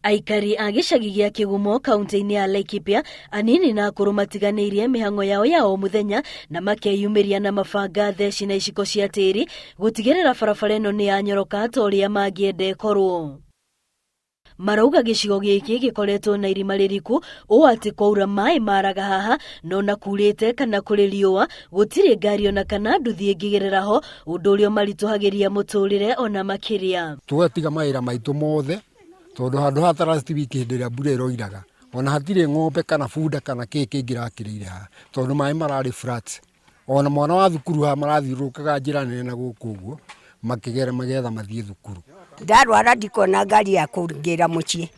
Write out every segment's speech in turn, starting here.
Aikari a gicagi gia Kigumo kaunti-ini ya Laikipia anini na akuru matiganirie mihango yao ya o muthenya na makeyumiria na mabanga theci na iciko cia tiri gutigirira barabara ino ni yanyoroka ta uria mangiende ikorwo. Marauga gicigo giki gikoretwo na irima ririku o ati kwaura mai maraga haha no na kurite kana kuri riua gutire ngari ona kana nduthi ingigirira ho undu uria marituhagiria muturire ona makiria. Tugatiga maira maitu mothe tondu handu hatarasti wiki hindi ria mbura iroiraga ona hatire ng'ombe kana bunda kana kiki ngirakirire ha tondu mai marari flat ona mwana wa thukuru ha marathiurukaga njira nene na guku uguo makigera magetha mathie thukuru. Ndarwara ndikona ngari ya kuringira mucii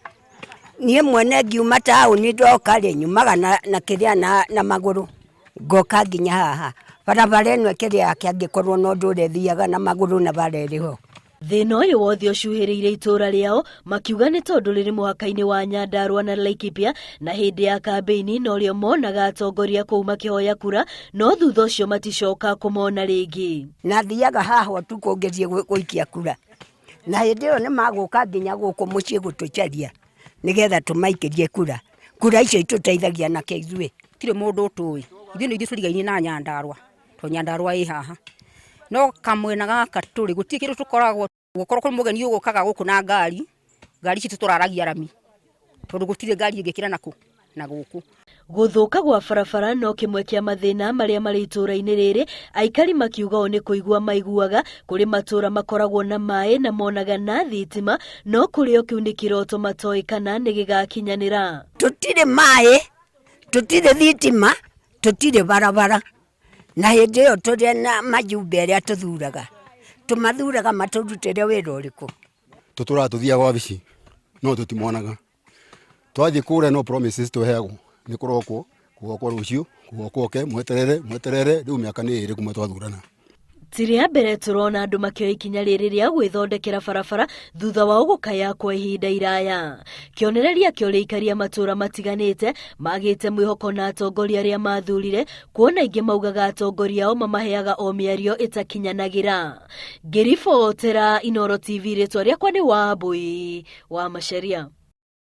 nie mwene ngiuma tauni ndoka ri nyumaga na kiria na maguru ngoka nginya haha barabara ino kiria kiangikorwo no ndure thiaga na maguru na bareriho. Thina uyu wothe ucuhiriire itura riao makiuga ni tondu riri muhaka-ini wa Nyandarua na Laikipia na hindi ya kambeini no rio monaga atongoria kuu makihoya kura no thutha ucio maticoka kumona ringi. Na thiaga haha tu kungerie guikia kura na hindi iyo ni maguka nginya guku mucii gutucaria nigetha tumaikirie kura icio ituteithagia na keithue tire mundu utui ithuĩ turigaine na Nyandarua to Nyandarua i haha no kamwena gaka turi gutirĩ kindu tukoragwo gukorwo kuri mugeni ugukaga guku na ngari ici tuturaragia rami tondu gutire ngari ingikira na guku. Guthuka gwa barabara no kimwe kia mathina maria mari itura-ini riri. Aikari makiuga o ni kuigua maiguaga kuri matura makoragwo na mai na monaga na thitima no kuri o kiu ni kiroto matoi kana ni gigakinyanira. Tutire mai, tutire thitima, tutire barabara na hindi iyo turi na majumbe aria tuthuraga tumathuraga maturutire wira uriku. Tutura tuthiaga wabici no tutimonaga twathie kure no promises tuheagwo ni kurokwo kugokwo rucio kugokwo mweterere riu miaka ni iri kuma twathurana. Tiri ya mbere turona andu makioya ikinya riri ria gwithondekera barabara thutha wa ugukaya kwa ihinda iraya. Kionereria kio Aikari matura matiganite magite mwihoko na atongoria aria mathurire kuona ingi maugaga atongoria ao mamaheaga o miario itakinyanagira. Ngiribotera Inooro TV ritwa riakwa ni Wambui wa Macharia.